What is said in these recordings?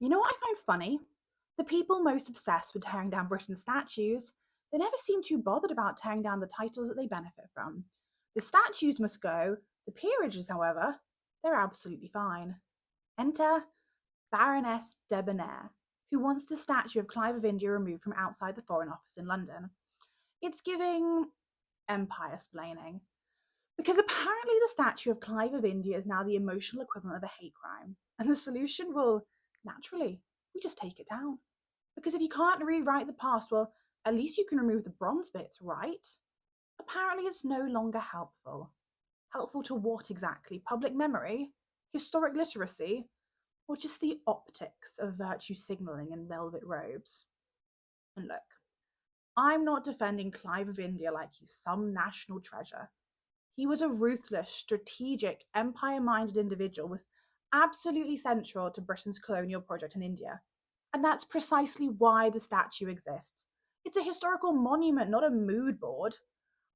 You know what I find funny? The people most obsessed with tearing down Britain's statues, they never seem too bothered about tearing down the titles that they benefit from. The statues must go. The peerages, however, they're absolutely fine. Enter Baroness Debbonaire, who wants the statue of Clive of India removed from outside the Foreign Office in London. It's giving empiresplaining. Because apparently the statue of Clive of India is now the emotional equivalent of a hate crime. And the solution, well, naturally, we just take it down. Because if you can't rewrite the past, well, at least you can remove the bronze bits, right? Apparently it's no longer helpful. Helpful to what exactly? Public memory? Historic literacy? Or just the optics of virtue signalling in velvet robes? And look, I'm not defending Clive of India like he's some national treasure. He was a ruthless, strategic, empire-minded individual with absolutely central to Britain's colonial project in India. And that's precisely why the statue exists. It's a historical monument, not a mood board.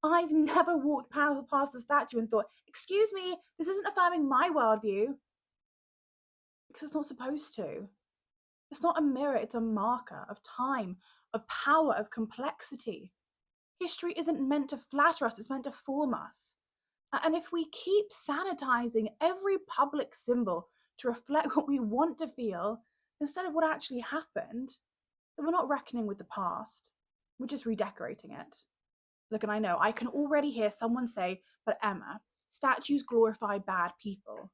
I've never walked past the statue and thought, excuse me, this isn't affirming my worldview. Because it's not supposed to. It's not a mirror, it's a marker of time, of power, of complexity. History isn't meant to flatter us, it's meant to form us. And if we keep sanitizing every public symbol to reflect what we want to feel instead of what actually happened, then we're not reckoning with the past. We're just redecorating it. Look, and I know, I can already hear someone say, but Emma, statues glorify bad people.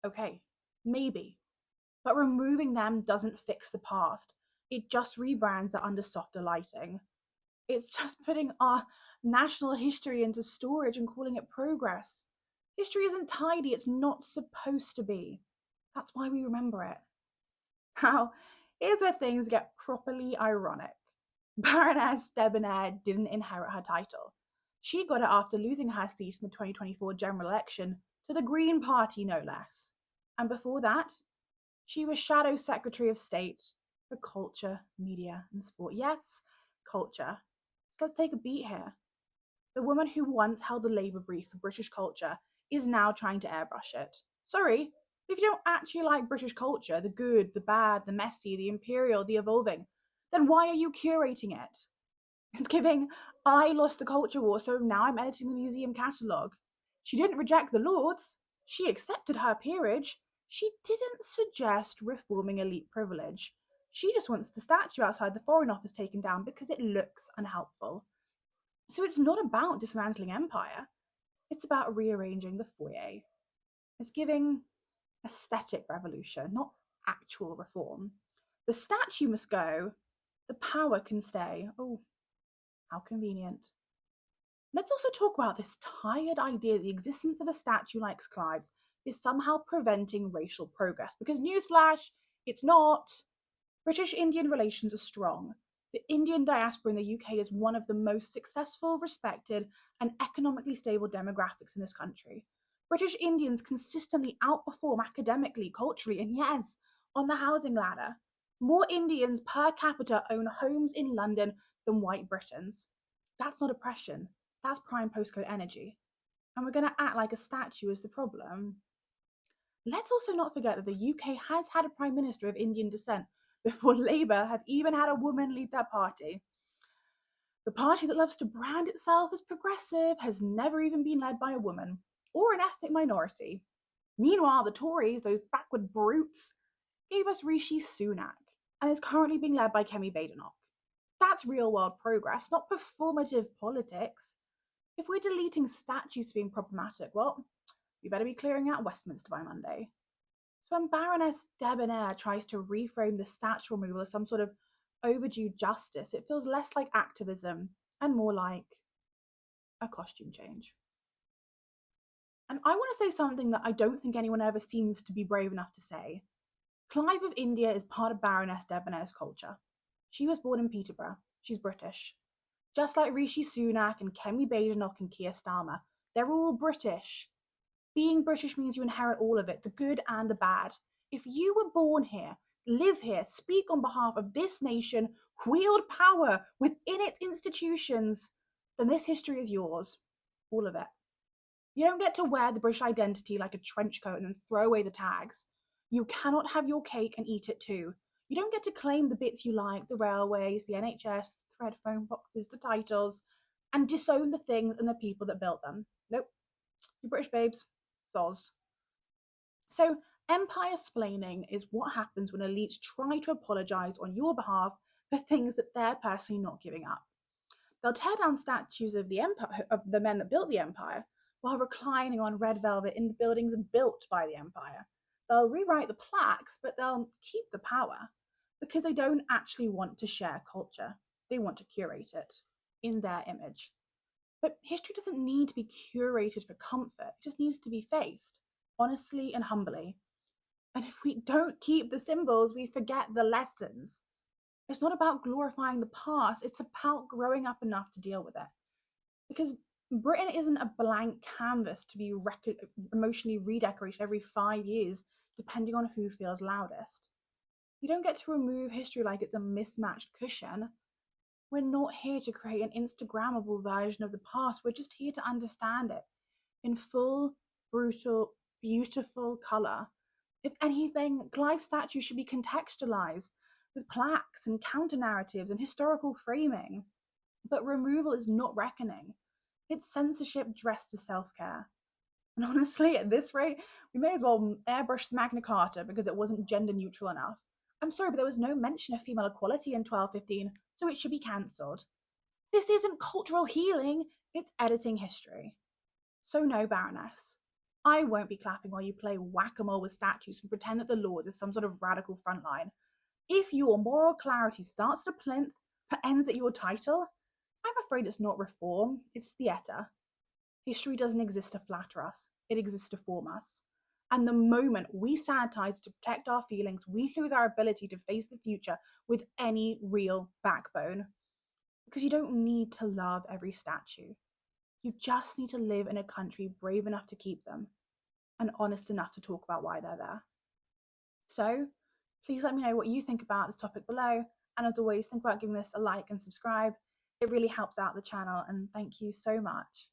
Okay, maybe. But removing them doesn't fix the past. It just rebrands it under softer lighting. It's just putting our national history into storage and calling it progress. History isn't tidy, it's not supposed to be. That's why we remember it. Now, here's where things get properly ironic. Baroness Debbonaire didn't inherit her title. She got it after losing her seat in the 2024 general election to the Green Party, no less. And before that, she was Shadow Secretary of State for Culture, Media and Sport. Yes, culture. So let's take a beat here. The woman who once held the Labour brief for British culture is now trying to airbrush it. Sorry, if you don't actually like British culture, the good, the bad, the messy, the imperial, the evolving, then why are you curating it? It's giving, I lost the culture war, so now I'm editing the museum catalogue. She didn't reject the Lords. She accepted her peerage. She didn't suggest reforming elite privilege. She just wants the statue outside the Foreign Office taken down because it looks unhelpful. So it's not about dismantling empire. It's about rearranging the foyer. It's giving aesthetic revolution, not actual reform. The statue must go. The power can stay. Oh, how convenient. Let's also talk about this tired idea that the existence of a statue like Clive's is somehow preventing racial progress. Because newsflash, it's not. British-Indian relations are strong. The Indian diaspora in the UK is one of the most successful, respected, and economically stable demographics in this country. British Indians consistently outperform academically, culturally, and yes, on the housing ladder. More Indians per capita own homes in London than white Britons. That's not oppression. That's prime postcode energy. And we're going to act like a statue is the problem. Let's also not forget that the UK has had a Prime Minister of Indian descent before Labour have even had a woman lead their party. The party that loves to brand itself as progressive has never even been led by a woman or an ethnic minority. Meanwhile, the Tories, those backward brutes, gave us Rishi Sunak and is currently being led by Kemi Badenoch. That's real world progress, not performative politics. If we're deleting statues being problematic, well, we better be clearing out Westminster by Monday. So when Baroness Debbonaire tries to reframe the statue removal as some sort of overdue justice, it feels less like activism and more like a costume change. And I want to say something that I don't think anyone ever seems to be brave enough to say. Clive of India is part of Baroness Debonaire's culture. She was born in Peterborough. She's British. Just like Rishi Sunak and Kemi Badenoch and Keir Starmer, they're all British. Being British means you inherit all of it, the good and the bad. If you were born here, live here, speak on behalf of this nation, wield power within its institutions, then this history is yours. All of it. You don't get to wear the British identity like a trench coat and then throw away the tags. You cannot have your cake and eat it too. You don't get to claim the bits you like, the railways, the NHS, thread phone boxes, the titles, and disown the things and the people that built them. Nope. You British babes, soz. So, empire-splaining is what happens when elites try to apologise on your behalf for things that they're personally not giving up. They'll tear down statues of the empire, of the men that built the empire, while reclining on red velvet in the buildings built by the empire. They'll rewrite the plaques, but they'll keep the power because they don't actually want to share culture. They want to curate it in their image. But history doesn't need to be curated for comfort, it just needs to be faced honestly and humbly. And if we don't keep the symbols, we forget the lessons. It's not about glorifying the past, it's about growing up enough to deal with it. Because Britain isn't a blank canvas to be emotionally redecorated every 5 years, depending on who feels loudest. You don't get to remove history like it's a mismatched cushion. We're not here to create an Instagrammable version of the past, we're just here to understand it in full, brutal, beautiful colour. If anything, Clive's statue should be contextualised with plaques and counter narratives and historical framing. But removal is not reckoning. It's censorship dressed as self-care. And honestly, at this rate, we may as well airbrush the Magna Carta because it wasn't gender neutral enough. I'm sorry, but there was no mention of female equality in 1215, so it should be cancelled. This isn't cultural healing, it's editing history. So no, Baroness. I won't be clapping while you play whack-a-mole with statues and pretend that the Lords is some sort of radical frontline. If your moral clarity starts at a plinth but ends at your title, I'm afraid it's not reform, it's theatre. History doesn't exist to flatter us, it exists to form us. And the moment we sanitize to protect our feelings, we lose our ability to face the future with any real backbone. Because you don't need to love every statue. You just need to live in a country brave enough to keep them and honest enough to talk about why they're there. So, please let me know what you think about this topic below. And as always, think about giving this a like and subscribe. It really helps out the channel, and thank you so much.